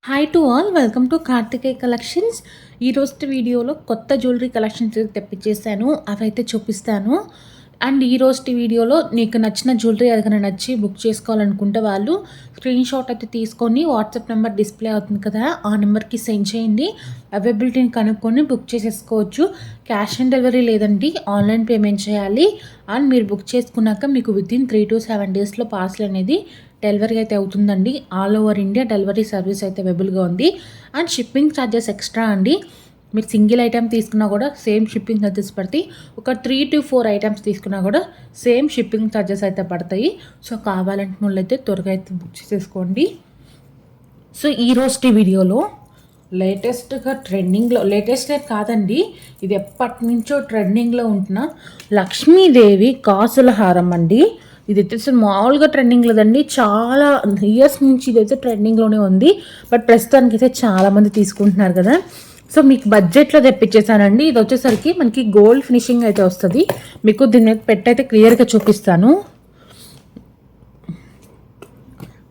Hi to all, welcome to Karthikeya collections. ఈరోజు వీడియోలో కొత్త జ్యువెలరీ కలెక్షన్స్ తెప్పించేసాను, అవైతే చూపిస్తాను. అండ్ ఈరోజు వీడియోలో నీకు నచ్చిన జ్యువెలరీ ఏదైనా నచ్చి బుక్ చేసుకోవాలనుకుంటే వాళ్ళు స్క్రీన్ షాట్ అయితే తీసుకొని వాట్సాప్ నెంబర్ డిస్ప్లే అవుతుంది కదా, ఆ నెంబర్కి సెండ్ చేయండి. అవైలబిలిటీని కనుక్కొని బుక్ చేసేసుకోవచ్చు. క్యాష్ ఆన్ డెలివరీ లేదండి, ఆన్లైన్ పేమెంట్ చేయాలి. అండ్ మీరు బుక్ చేసుకున్నాక మీకు వితిన్ 3 to 7 డేస్లో పార్సల్ అనేది డెలివరీ అయితే అవుతుందండి. All over India delivery service అయితే అవైలబుల్గా ఉంది. అండ్ షిప్పింగ్ ఛార్జెస్ ఎక్స్ట్రా అండి. మీరు సింగిల్ ఐటెం తీసుకున్నా కూడా సేమ్ షిప్పింగ్ ఛార్జెస్ పడతాయి. ఒక 3 to 4 ఐటమ్స్ తీసుకున్నా కూడా సేమ్ షిప్పింగ్ ఛార్జెస్ అయితే పడతాయి. సో కావాలంటే వాళ్ళైతే త్వరగా అయితే బుక్ చేసేసుకోండి. సో ఈరోజు వీడియోలో లేటెస్ట్గా ట్రెండింగ్లో, లేటెస్ట్ కాదండి, ఇది ఎప్పటి నుంచో ట్రెండింగ్లో ఉంటున్న లక్ష్మీదేవి కాసుల హారం అండి. ఇది అయితే మామూలుగా ట్రెండింగ్ లేదండి, చాలా ఇయర్స్ నుంచి ఇదైతే ట్రెండింగ్లోనే ఉంది. బట్ ప్రస్తుతానికి అయితే చాలామంది తీసుకుంటున్నారు కదా. సో మీకు బడ్జెట్లో తెప్పించేసానండి. ఇది వచ్చేసరికి మనకి గోల్డ్ ఫినిషింగ్ అయితే వస్తుంది. మీకు దీని మీద పెట్టయితే క్లియర్గా చూపిస్తాను.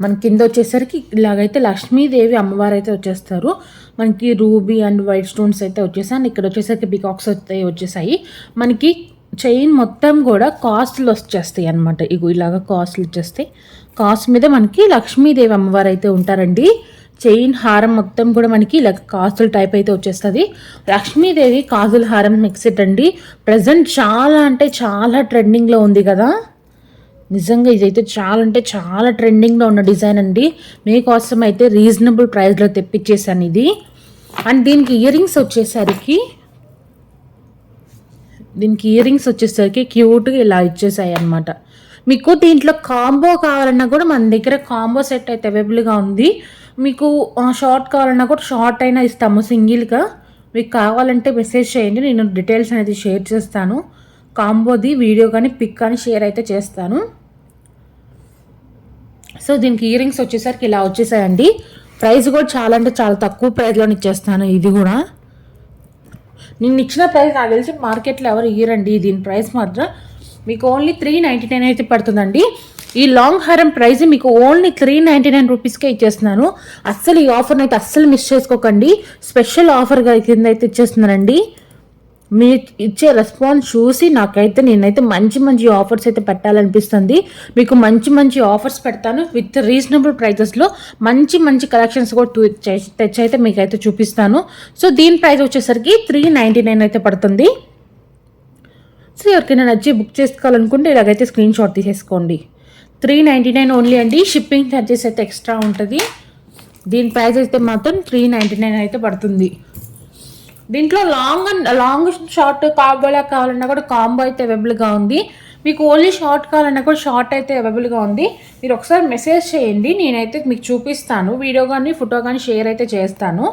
మన కింద వచ్చేసరికి ఇలాగైతే లక్ష్మీదేవి అమ్మవారు అయితే వచ్చేస్తారు. మనకి రూబీ అండ్ వైట్ స్టోన్స్ అయితే వచ్చేసాయి. అండ్ ఇక్కడ వచ్చేసరికి బికాక్స్ అయితే వచ్చేసాయి. మనకి చైన్ మొత్తం కూడా కాస్ట్లు వచ్చేస్తాయి అనమాట. ఇగో ఇలాగ కాస్ట్లు వచ్చేస్తాయి. కాస్ట్ మీద మనకి లక్ష్మీదేవి అమ్మవారు అయితే ఉంటారండి. చైన్ హారం మొత్తం కూడా మనకి ఇలా కాసుల టైప్ అయితే వచ్చేస్తుంది. లక్ష్మీదేవి కాజుల హారం మిక్సెట్ అండి. ప్రజెంట్ చాలా అంటే చాలా ట్రెండింగ్లో ఉంది కదా. నిజంగా ఇదైతే చాలా అంటే చాలా ట్రెండింగ్లో ఉన్న డిజైన్ అండి. మీకోసం అయితే రీజనబుల్ ప్రైస్లో తెప్పించేసాను ఇది. అండ్ దీనికి ఇయర్ రింగ్స్ వచ్చేసరికి క్యూట్గా ఇలా ఇచ్చేసాయి అనమాట. మీకు దీంట్లో కాంబో కావాలన్నా కూడా మన దగ్గర కాంబో సెట్ అయితే అవైలబుల్గా ఉంది. మీకు షార్ట్ కావాలన్నా కూడా షార్ట్ అయినా ఇస్తాము సింగిల్గా. మీకు కావాలంటే మెసేజ్ చేయండి, నేను డీటెయిల్స్ అనేది షేర్ చేస్తాను. కాంబోది వీడియో కానీ పిక్ కానీ షేర్ అయితే చేస్తాను. సో దీనికి ఇయర్ రింగ్స్ వచ్చేసరికి ఇలా వచ్చేసాయండి. ప్రైస్ కూడా చాలా అంటే చాలా తక్కువ ప్రైస్లో ఇచ్చేస్తాను. ఇది కూడా నేను ఇచ్చిన ప్రైస్ నాకు తెలిసి మార్కెట్లో ఎవరు ఇయ్యరండి. దీని ప్రైస్ మాత్రం మీకు ఓన్లీ 399 అయితే పడుతుందండి. ఈ లాంగ్ హారం ప్రైస్ మీకు ఓన్లీ 399 రూపీస్కే ఇచ్చేస్తున్నాను. అస్సలు ఈ ఆఫర్ని అయితే అస్సలు మిస్ చేసుకోకండి. స్పెషల్ ఆఫర్గా కింద అయితే ఇచ్చేస్తున్నానండి. మీరు ఇచ్చే రెస్పాన్స్ చూసి నేనైతే మంచి మంచి ఆఫర్స్ అయితే పెట్టాలనిపిస్తుంది. మీకు మంచి మంచి ఆఫర్స్ పెడతాను విత్ రీజనబుల్ ప్రైజెస్లో. మంచి మంచి కలెక్షన్స్ కూడా తెచ్చైతే మీకు అయితే చూపిస్తాను. సో దీని ప్రైస్ వచ్చేసరికి 399 అయితే పడుతుంది. సో ఎవరికైనా నచ్చి బుక్ చేసుకోవాలనుకుంటే ఇలాగైతే స్క్రీన్ షాట్ తీసేసుకోండి. 399 ఓన్లీ అండి. షిప్పింగ్ ఛార్జెస్ అయితే ఎక్స్ట్రా ఉంటుంది. దీని ప్రైస్ అయితే మాత్రం 399 అయితే పడుతుంది. దీంట్లో లాంగ్ షార్ట్ కావాలన్నా కూడా కాంబో అయితే అవైలబుల్గా ఉంది. మీకు ఓన్లీ షార్ట్ కావాలన్నా కూడా షార్ట్ అయితే అవైలబుల్గా ఉంది. మీరు ఒకసారి మెసేజ్ చేయండి, నేనైతే మీకు చూపిస్తాను. వీడియో కానీ ఫోటో కానీ షేర్ అయితే చేస్తాను.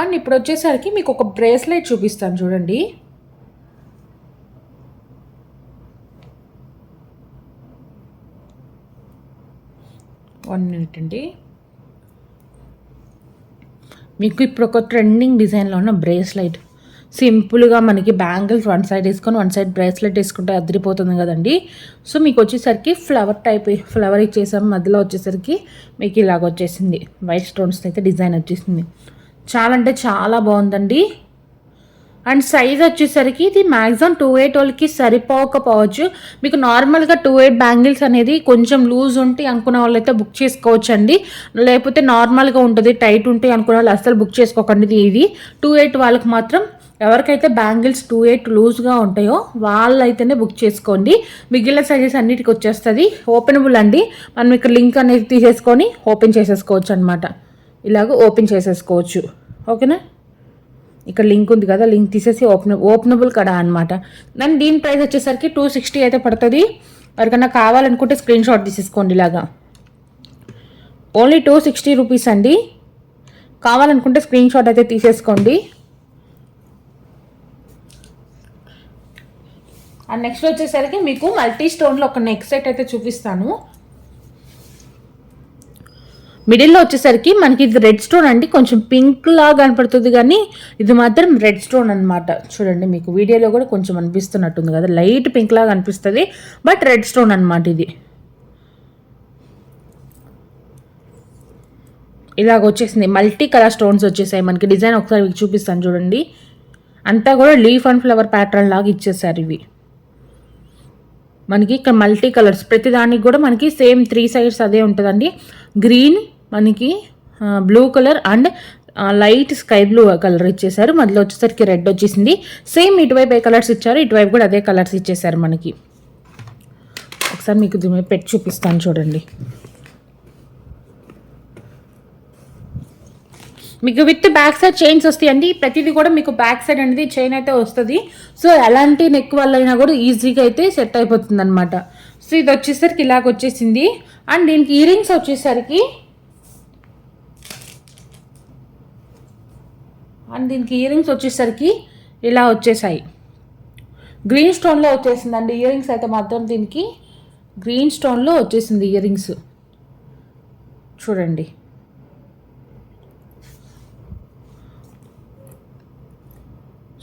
అండ్ ఇప్పుడు వచ్చేసరికి మీకు ఒక బ్రేస్లెట్ చూపిస్తాను చూడండి. వన్ మినిట్ అండి. మీకు ఇప్పుడు ఒక ట్రెండింగ్ డిజైన్లో ఉన్న బ్రేస్లెట్, సింపుల్గా మనకి బ్యాంగిల్స్ వన్ సైడ్ వేసుకొని వన్ సైడ్ బ్రేస్లెట్ వేసుకుంటే అదిరిపోతుంది కదండి. సో మీకు వచ్చేసరికి ఫ్లవర్ ఇచ్చేసాం. మధ్యలో వచ్చేసరికి మీకు ఇలాగ వచ్చేసింది, వైట్ స్టోన్స్ అయితే డిజైన్ వచ్చేసింది. చాలా అంటే చాలా బాగుందండి. అండ్ సైజ్ వచ్చేసరికి ఇది మ్యాక్సిమం 2/8 వాళ్ళకి సరిపోకపోవచ్చు. మీకు నార్మల్గా 2/8 బ్యాంగిల్స్ అనేది కొంచెం లూజ్ ఉంటే అనుకునే వాళ్ళు అయితే బుక్ చేసుకోవచ్చు అండి. లేకపోతే నార్మల్గా ఉంటుంది, టైట్ ఉంటే అనుకునే వాళ్ళు అస్సలు బుక్ చేసుకోకండి. ఇది 2/8 వాళ్ళకి మాత్రం, ఎవరికైతే బ్యాంగిల్స్ 2/8 లూజ్గా ఉంటాయో వాళ్ళైతేనే బుక్ చేసుకోండి. మిగిలిన సైజెస్ అన్నిటికి వచ్చేస్తుంది. ఓపెనబుల్ అండి. మనం ఇక్కడ లింక్ అనేది తీసేసుకొని ఓపెన్ చేసేసుకోవచ్చు అనమాట. ఇలాగ ఓపెన్ చేసేసుకోవచ్చు. ఓకేనా. ఇక్కడ లింక్ ఉంది కదా, లింక్ తీసేసి ఓపెనబుల్ కదా అనమాట. దాని దీని ప్రైస్ వచ్చేసరికి 260 అయితే పడుతుంది. ఎవరికన్నా కావాలనుకుంటే స్క్రీన్ షాట్ తీసేసుకోండి. ఇలాగా ఓన్లీ 260 రూపీస్ అండి. కావాలనుకుంటే స్క్రీన్ షాట్ అయితే తీసేసుకోండి. అండ్ నెక్స్ట్ వచ్చేసరికి మీకు మల్టీ స్టోన్లో ఒక నెక్ సెట్ అయితే చూపిస్తాను. మిడిల్లో వచ్చేసరికి మనకి ఇది రెడ్ స్టోన్ అండి. కొంచెం పింక్ లాగా కనపడుతుంది కానీ ఇది మాత్రం రెడ్ స్టోన్ అనమాట. చూడండి, మీకు వీడియోలో కూడా కొంచెం అనిపిస్తున్నట్టుంది కదా, లైట్ పింక్ లాగా అనిపిస్తుంది, బట్ రెడ్ స్టోన్ అనమాట ఇది. ఇలాగ వచ్చేసింది. మల్టీ కలర్ స్టోన్స్ వచ్చేసాయి మనకి. డిజైన్ ఒకసారి మీకు చూపిస్తాను చూడండి. అంతా కూడా లీఫ్ అండ్ ఫ్లవర్ ప్యాటర్న్ లాగా ఇచ్చేసారు ఇవి మనకి. ఇక్కడ మల్టీ కలర్స్ ప్రతిదానికి కూడా మనకి సేమ్ 3 సైడ్స్ అదే ఉంటుందండి. గ్రీన్, మనకి blue colour and light sky blue colour ఇచ్చేసారు. మధ్యలో వచ్చేసరికి రెడ్ వచ్చేసింది. సేమ్ ఇటువైపు ఏ కలర్స్ ఇచ్చారు ఇటువైపు కూడా అదే కలర్స్ ఇచ్చేసారు మనకి. ఒకసారి మీకు పెట్టి చూపిస్తాను చూడండి. మీకు విత్ బ్యాక్ సైడ్ చైన్స్ వస్తాయండి. ప్రతిదీ కూడా మీకు బ్యాక్ సైడ్ అనేది చైన్ అయితే వస్తుంది. సో ఎలాంటి నెక్ వల్ల అయినా కూడా ఈజీగా అయితే సెట్ అయిపోతుంది అనమాట. సో ఇది వచ్చేసరికి ఇలాగ వచ్చేసింది. అండ్ దీనికి ఇయరింగ్స్ వచ్చేసరికి ఇలా వచ్చేసాయి. గ్రీన్ స్టోన్లో వచ్చేసిందండి ఇయరింగ్స్ అయితే మాత్రం. దీనికి గ్రీన్ స్టోన్లో వచ్చేసింది ఇయరింగ్స్ చూడండి.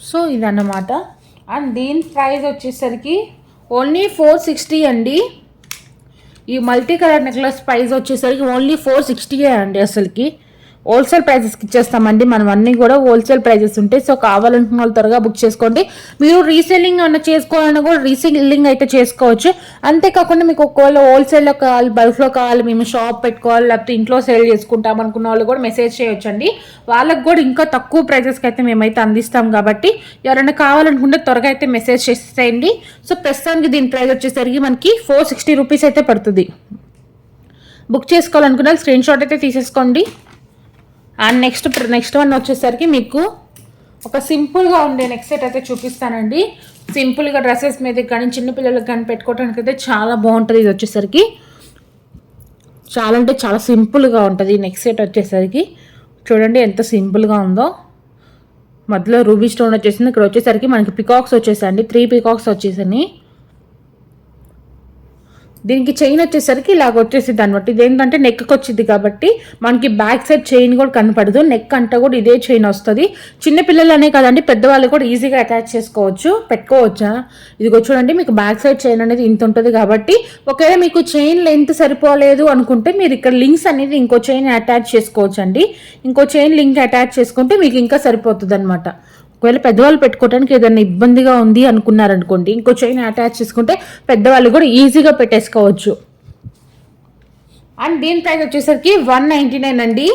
సో ఇదన్నమాట. అండ్ దీని ప్రైస్ వచ్చేసరికి ఓన్లీ 460 అండి. ఈ మల్టీ కలర్ నెక్లెస్ ప్రైస్ వచ్చేసరికి ఓన్లీ 460 అండి. అసలుకి హోల్సేల్ ప్రైజెస్కి ఇచ్చేస్తామండి మనం. అన్నీ కూడా హోల్సేల్ ప్రైజెస్ ఉంటాయి. సో కావాలనుకున్న వాళ్ళు త్వరగా బుక్ చేసుకోండి. మీరు రీసేలింగ్ అన్న చేసుకోవాలన్నా కూడా రీసేలింగ్ అయితే చేసుకోవచ్చు. అంతేకాకుండా మీకు ఒకవేళ హోల్సేల్లో కావాలి, బల్క్లో కావాలి, మేము షాప్ పెట్టుకోవాలి, లేకపోతే ఇంట్లో సేల్ చేసుకుంటాం అనుకున్న వాళ్ళు కూడా మెసేజ్ చేయొచ్చండి. వాళ్ళకి కూడా ఇంకా తక్కువ ప్రైజెస్కి అయితే మేమైతే అందిస్తాం. కాబట్టి ఎవరైనా కావాలనుకుంటే త్వరగా అయితే మెసేజ్ చేసేయండి. సో ప్రస్తుతానికి దీని ప్రైస్ వచ్చేసరికి మనకి 460 రూపీస్ అయితే పడుతుంది. బుక్ చేసుకోవాలనుకున్న స్క్రీన్ షాట్ అయితే తీసేసుకోండి. అండ్ నెక్స్ట్ వన్ వచ్చేసరికి మీకు ఒక సింపుల్గా ఉండే నెక్ సెట్ అయితే చూపిస్తానండి. సింపుల్గా డ్రెస్సెస్ మీద కానీ చిన్నపిల్లలకు కానీ పెట్టుకోవడానికి అయితే చాలా బాగుంటుంది. ఇది వచ్చేసరికి చాలా అంటే చాలా సింపుల్గా ఉంటుంది. నెక్ సెట్ వచ్చేసరికి చూడండి ఎంత సింపుల్గా ఉందో. మధ్యలో రూబీ స్టోన్ వచ్చేసింది. ఇక్కడ వచ్చేసరికి మనకి పికాక్స్ వచ్చేసండి. 3 పికాక్స్ వచ్చేసాయి. దీనికి చైన్ వచ్చేసరికి ఇలాగ వచ్చేసింది అనమాట. ఇదేంటంటే నెక్కి వచ్చింది కాబట్టి మనకి బ్యాక్ సైడ్ చైన్ కూడా కనపడదు. నెక్ అంతా కూడా ఇదే చైన్ వస్తుంది. చిన్నపిల్లలనే కదండి, పెద్దవాళ్ళు కూడా ఈజీగా అటాచ్ చేసుకోవచ్చు, పెట్టుకోవచ్చా. ఇదిగో చూడండి, మీకు బ్యాక్ సైడ్ చైన్ అనేది ఇంత ఉంటుంది కాబట్టి ఒకవేళ మీకు చైన్ లెంత్ సరిపోలేదు అనుకుంటే మీరు ఇక్కడ లింక్స్ అనేది ఇంకో చైన్ అటాచ్ చేసుకోవచ్చు అండి. ఇంకో చైన్ లింక్ అటాచ్ చేసుకుంటే మీకు ఇంకా సరిపోతుంది అనమాట. ఒకవేళ పెద్దవాళ్ళు పెట్టుకోవడానికి ఏదైనా ఇబ్బందిగా ఉంది అనుకున్నారనుకోండి, ఇంకో చైన్ అటాచ్ చేసుకుంటే పెద్దవాళ్ళు కూడా ఈజీగా పెట్టేసుకోవచ్చు. అండ్ దీని ప్రైస్ వచ్చేసరికి 199 అండి.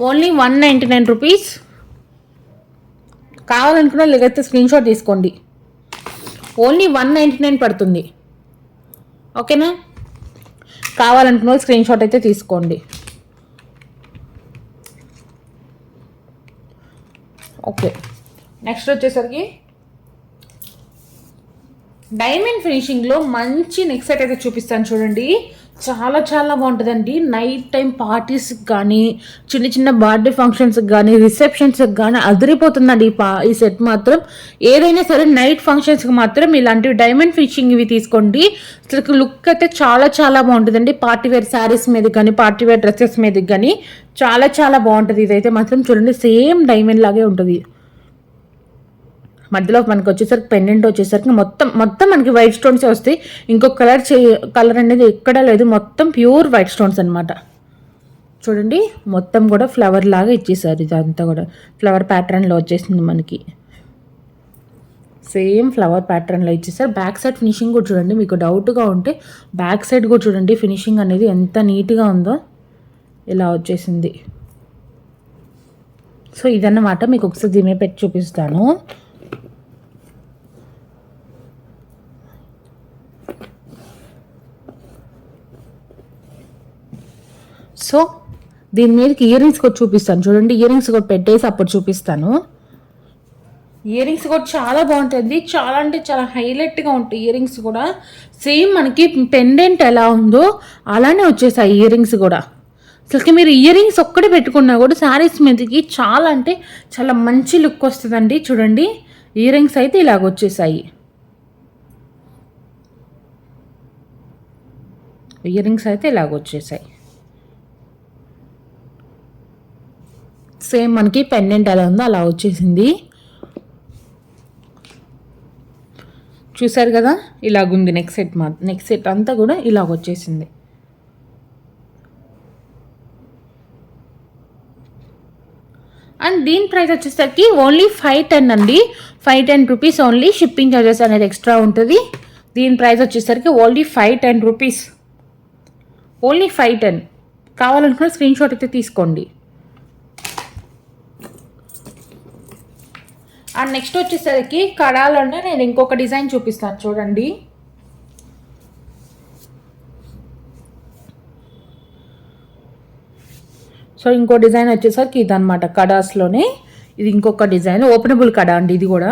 Only 199 rupees. కావాలనుకున్న లేకపోతే స్క్రీన్ షాట్ తీసుకోండి. ఓన్లీ 199 పడుతుంది. ఓకేనా? కావాలనుకున్న స్క్రీన్ షాట్ అయితే తీసుకోండి. ఓకే, నెక్స్ట్ వచ్చేసరికి డైమండ్ ఫినిషింగ్లో మంచి నెక్ సెట్ అయితే చూపిస్తాను చూడండి. చాలా చాలా బాగుంటుందండి. నైట్ టైం పార్టీస్కి కానీ, చిన్న చిన్న బర్త్డే ఫంక్షన్స్కి కానీ, రిసెప్షన్స్కి కానీ అదిరిపోతుందండి ఈ సెట్ మాత్రం. ఏదైనా సరే నైట్ ఫంక్షన్స్కి మాత్రం ఇలాంటివి డైమండ్ ఫినిషింగ్ ఇవి తీసుకోండి. అసలు లుక్ అయితే చాలా చాలా బాగుంటుందండి. పార్టీవేర్ శారీస్ మీద కానీ, పార్టీవేర్ డ్రెస్సెస్ మీద కానీ చాలా చాలా బాగుంటుంది. ఇదైతే మాత్రం చూడండి, సేమ్ డైమండ్ లాగే ఉంటుంది. మధ్యలో మనకి వచ్చేసరికి పెండెంట్ వచ్చేసరికి మొత్తం మనకి వైట్ స్టోన్స్ వస్తాయి. ఇంకొక కలర్ అనేది ఎక్కడా లేదు. మొత్తం ప్యూర్ వైట్ స్టోన్స్ అనమాట. చూడండి, మొత్తం కూడా ఫ్లవర్ లాగా ఇచ్చేసారు. ఇదంతా కూడా ఫ్లవర్ ప్యాటర్న్లో వచ్చేసింది మనకి. సేమ్ ఫ్లవర్ ప్యాటర్న్లో ఇచ్చేసారు. బ్యాక్ సైడ్ ఫినిషింగ్ కూడా చూడండి. మీకు డౌట్గా ఉంటే బ్యాక్ సైడ్ కూడా చూడండి, ఫినిషింగ్ అనేది ఎంత నీట్గా ఉందో. ఇలా వచ్చేసింది. సో ఇదన్నమాట. మీకు ఒకసారి దీని పెట్టి చూపిస్తాను. సో దీని మీదకి ఇయర్ రింగ్స్ కూడా చూపిస్తాను చూడండి. ఇయర్ రింగ్స్ కూడా పెట్టేసి అప్పుడు చూపిస్తాను. ఇయర్ రింగ్స్ కూడా చాలా బాగుంటుంది. చాలా అంటే చాలా హైలైట్గా ఉంటాయి ఇయర్ రింగ్స్ కూడా. సేమ్ మనకి పెండెంట్ ఎలా ఉందో అలానే వచ్చేసాయి ఇయర్ రింగ్స్ కూడా. అసలుకి మీరు ఇయర్ రింగ్స్ ఒక్కటే పెట్టుకున్నా కూడా శారీస్ మీదకి చాలా అంటే చాలా మంచి లుక్ వస్తుందండి. చూడండి, ఇయర్ రింగ్స్ అయితే ఇలాగ వచ్చేసాయి. ఇయర్ రింగ్స్ అయితే ఇలాగ వచ్చేసాయి. సేమ్ మనకి పెండెంట్ ఎలా ఉందో అలా వచ్చేసింది. చూసారు కదా, ఇలాగుంది నెక్ సెట్ అంతా కూడా ఇలాగ వచ్చేసింది. అండ్ దీని ప్రైస్ వచ్చేసరికి ఓన్లీ 510 అండి. 510 రూపీస్ ఓన్లీ. షిప్పింగ్ చార్జెస్ అనేది ఎక్స్ట్రా ఉంటుంది. దీని ప్రైస్ వచ్చేసరికి ఓన్లీ 510 రూపీస్. ఓన్లీ 510. కావాలనుకున్న స్క్రీన్ షాట్ అయితే తీసుకోండి. అండ్ నెక్స్ట్ వచ్చేసరికి కడాలంటే నేను ఇంకొక డిజైన్ చూపిస్తాను చూడండి. సో ఇంకో డిజైన్ వచ్చేసరికి ఇదనమాట కడాస్లోనే. ఇది ఇంకొక డిజైన్ ఓపెనబుల్ కడా అండి ఇది కూడా.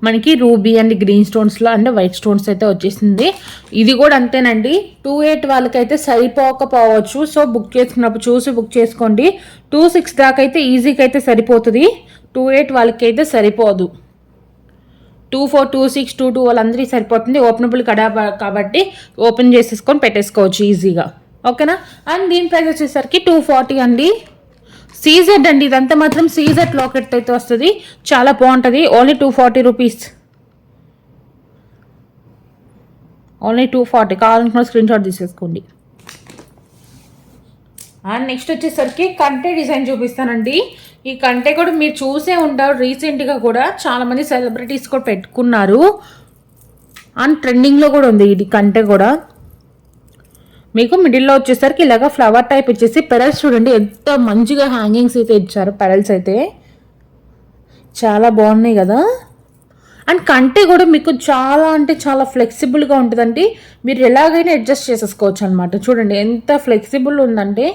మనకి రూబీ అండ్ గ్రీన్ స్టోన్స్లో అండ్ వైట్ స్టోన్స్ అయితే వచ్చేసింది. ఇది కూడా అంతేనండి. 28 వాళ్ళకైతే సరిపోకపోవచ్చు. సో బుక్ చేసుకున్నప్పుడు చూసి బుక్ చేసుకోండి. 26 దాకా అయితే ఈజీగా అయితే సరిపోతుంది. 28 వాళ్ళకి అయితే సరిపోదు. 24, 26, 22 వాళ్ళందరికీ సరిపోతుంది. ఓపెనబుల్ కడా కాబట్టి ఓపెన్ చేసేసుకొని పెట్టేసుకోవచ్చు ఈజీగా. ఓకేనా. అండ్ దీని ప్రైస్ వచ్చేసరికి 240 అండి. సీజెడ్ అండి ఇదంతా మాత్రం సీజెడ్ లాకెట్ అయితే వస్తుంది. చాలా బాగుంటుంది. Only 240 rupees. ఓన్లీ 240. కావాలనుకున్న స్క్రీన్ షాట్ తీసేసుకోండి. అండ్ నెక్స్ట్ వచ్చేసరికి కంటే డిజైన్ చూపిస్తానండి. ఈ కంటే కూడా మీరు చూసే ఉంటారు. రీసెంట్గా కూడా చాలామంది సెలబ్రిటీస్ కూడా పెట్టుకున్నారు. అండ్ ట్రెండింగ్లో కూడా ఉంది ఇది కంటే కూడా. మీకు మిడిల్లో వచ్చేసరికి ఇలాగ ఫ్లవర్ టైప్ ఇచ్చేసి పెరల్స్ చూడండి ఎంత మంచిగా హ్యాంగింగ్స్ అయితే ఇచ్చారు. పెరల్స్ అయితే చాలా బాగున్నాయి కదా. అండ్ కంటే కూడా మీకు చాలా అంటే చాలా ఫ్లెక్సిబుల్గా ఉంటుందండి. మీరు ఎలాగైనా అడ్జస్ట్ చేసేసుకోవచ్చు అనమాట. చూడండి ఎంత ఫ్లెక్సిబుల్ ఉందంటే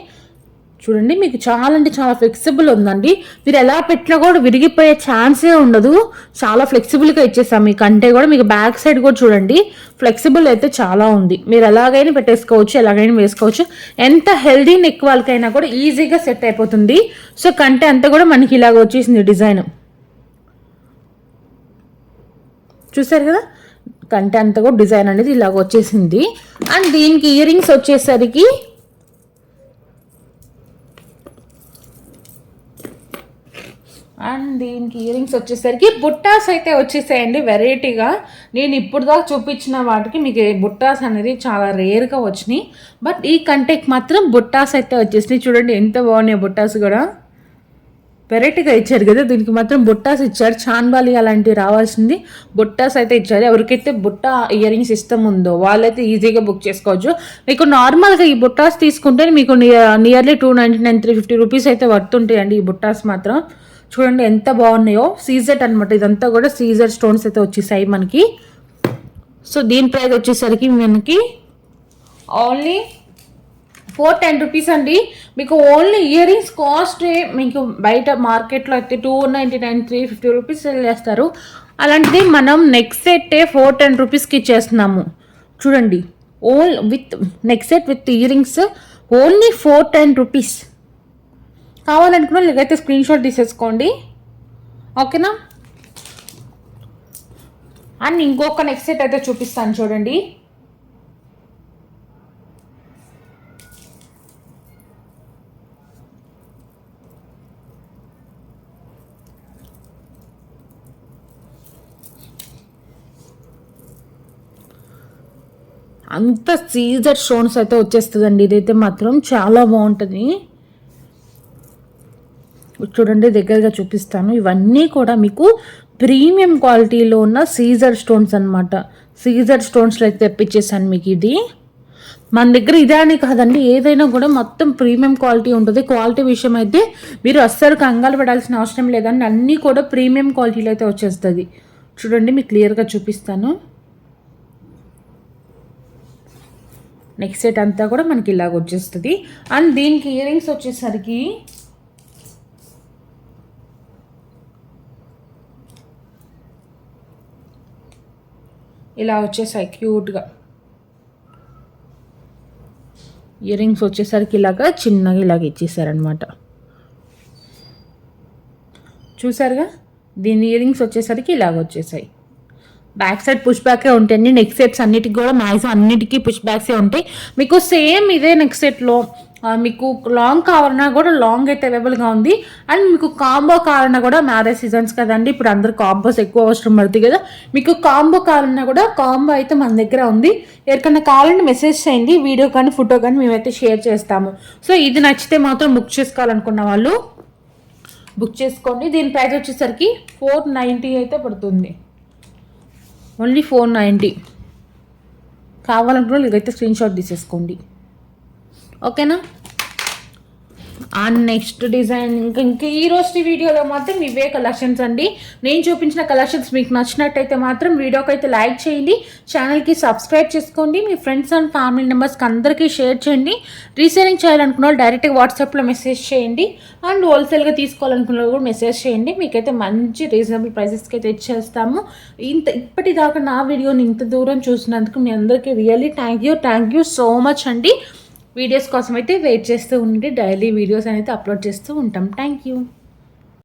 చూడండి మీకు చాలా అంటే చాలా ఫ్లెక్సిబుల్ ఉందండి. మీరు ఎలా పెట్టినా కూడా విరిగిపోయే ఛాన్సే ఉండదు. చాలా ఫ్లెక్సిబుల్గా ఇచ్చేస్తాం. మీ కంటే కూడా మీకు బ్యాక్ సైడ్ కూడా చూడండి ఫ్లెక్సిబుల్ అయితే చాలా ఉంది. మీరు ఎలాగైనా పెట్టేసుకోవచ్చు, ఎలాగైనా వేసుకోవచ్చు. ఎంత హెల్దీ నెక్ వాళ్ళకైనా కూడా ఈజీగా సెట్ అయిపోతుంది. సో కంటే అంతా కూడా మనకి ఇలాగ వచ్చేసింది డిజైన్. చూసారు కదా కంటే అంతా కూడా డిజైన్ అనేది ఇలాగ వచ్చేసింది. అండ్ దీనికి ఇయర్ రింగ్స్ వచ్చేసరికి బుట్టాస్ అయితే వచ్చేసాయండి వెరైటీగా. నేను ఇప్పుడు దాకా చూపించిన వాటికి మీకు బుట్టాస్ అనేది చాలా రేర్గా వచ్చినాయి. బట్ ఈ కంటెక్ మాత్రం బుట్టాస్ అయితే వచ్చేసినాయి. చూడండి ఎంత బాగున్నాయి బుట్టాస్ కూడా. వెరైటీగా ఇచ్చారు కదా. దీనికి మాత్రం బుట్టాస్ ఇచ్చారు. చాన్బాలి అలాంటివి రావాల్సింది బుట్టాస్ అయితే ఇచ్చారు. ఎవరికైతే బుట్ట ఇయర్ రింగ్స్ ఇష్టం ఉందో వాళ్ళైతే ఈజీగా బుక్ చేసుకోవచ్చు. మీకు నార్మల్గా ఈ బుట్టాస్ తీసుకుంటే మీకు నియర్లీ 299, 350 రూపీస్ అయితే వర్తుంటాయండి ఈ బుట్టాస్ మాత్రం. చూడండి ఎంత బాగున్నాయో. సీజెడ్ అనమాట ఇదంతా కూడా సీజెడ్ స్టోన్స్ అయితే వచ్చేసాయి మనకి. సో దీని ప్రైస్ వచ్చేసరికి మనకి ఓన్లీ 410 రూపీస్ అండి. మీకు ఓన్లీ ఇయర్ రింగ్స్ కాస్ట్ మీకు బయట మార్కెట్లో అయితే 299, 350 రూపీస్ సెల్ చేస్తారు. అలాంటిది మనం నెక్ సెట్ 410 రూపీస్కి ఇచ్చేస్తున్నాము. చూడండి with neck set with earrings only 410 rupees. కావాలనుకున్నా లేకైతే స్క్రీన్ షాట్ తీసేసుకోండి. ఓకేనా. అండ్ ఇంకొక నెక్ సెట్ అయితే చూపిస్తాను చూడండి. అంత సీజర్ స్టోన్స్ అయితే వచ్చేస్తుందండి. ఇదైతే మాత్రం చాలా బాగుంటుంది. చూడండి దగ్గరగా చూపిస్తాను. ఇవన్నీ కూడా మీకు ప్రీమియం క్వాలిటీలో ఉన్న సీజర్ స్టోన్స్ అనమాట. సీజర్ స్టోన్స్లో అయితే తెప్పించేసాను మీకు. ఇది మన దగ్గర ఇదే అని కాదండి, ఏదైనా కూడా మొత్తం ప్రీమియం క్వాలిటీ ఉంటుంది. క్వాలిటీ విషయం అయితే మీరు అస్సలు కంగారు పడాల్సిన అవసరం లేదండి. అన్నీ కూడా ప్రీమియం క్వాలిటీలో అయితే వచ్చేస్తుంది. చూడండి మీకు క్లియర్గా చూపిస్తాను. నెక్స్ట్ సెట్ అంతా కూడా మనకి ఇలాగ వచ్చేస్తుంది. అండ్ దీనికి ఇయర్ రింగ్స్ వచ్చేసరికి ఇలా వచ్చేసాయి క్యూట్గా. ఇయర్ రింగ్స్ వచ్చేసరికి ఇలాగా చిన్నగా ఇలాగ ఇచ్చేసారనమాట. చూసారుగా దీని ఇయర్ రింగ్స్ వచ్చేసరికి ఇలాగ వచ్చేసాయి. బ్యాక్ సైడ్ పుష్ బ్యాకే ఉంటాయండి. నెక్ సెట్స్ అన్నిటికి కూడా మ్యాక్సిమం అన్నిటికీ పుష్ బ్యాక్సే ఉంటాయి. మీకు సేమ్ ఇదే నెక్ సెట్లో మీకు లాంగ్ కావాలన్నా కూడా లాంగ్ అయితే అవైలబుల్గా ఉంది. అండ్ మీకు కాంబో కావాలన్నా కూడా మ్యారేజ్ సీజన్స్ కదండి, ఇప్పుడు అందరు కాంబోస్ ఎక్కువ అవసరం పడుతుంది కదా. మీకు కాంబో కావాలన్నా కూడా కాంబో అయితే మన దగ్గర ఉంది. ఎవరికైనా కావాలంటే మెసేజ్ చేయండి, వీడియో కానీ ఫోటో కానీ మేమైతే షేర్ చేస్తాము. సో ఇది నచ్చితే మాత్రం బుక్ చేసుకోవాలనుకున్న వాళ్ళు బుక్ చేసుకోండి. దీని ప్రైస్ వచ్చేసరికి 490 అయితే పడుతుంది, ఓన్లీ 490. కావాలనుకున్న ఇదైతే స్క్రీన్ షాట్ తీసేసుకోండి, ఓకేనా. అండ్ నెక్స్ట్ డిజైన్ ఇంకా ఈ రోజు వీడియోలో మాత్రం ఇవే కలెక్షన్స్ అండి. నేను చూపించిన కలెక్షన్స్ మీకు నచ్చినట్టయితే మాత్రం వీడియోకి అయితే లైక్ చేయండి, ఛానల్కి సబ్స్క్రైబ్ చేసుకోండి, మీ ఫ్రెండ్స్ అండ్ ఫ్యామిలీ మెంబర్స్కి అందరికీ షేర్ చేయండి. రీసేలింగ్ చేయాలనుకున్న వాళ్ళు డైరెక్ట్గా వాట్సాప్లో మెసేజ్ చేయండి. అండ్ హోల్సేల్గా తీసుకోవాలనుకున్న వాళ్ళు కూడా మెసేజ్ చేయండి, మీకైతే మంచి రీజనబుల్ ప్రైసెస్కి అయితే ఇచ్చేస్తాము. ఇప్పటిదాకా నా వీడియోని ఇంత దూరం చూసినందుకు మీ అందరికీ really thank you so much అండి. వీడియోస్ కోసం అయితే వెయిట్ చేస్తూ ఉండి డైలీ వీడియోస్ అనేది అప్లోడ్ చేస్తూ ఉంటాం. Thank you.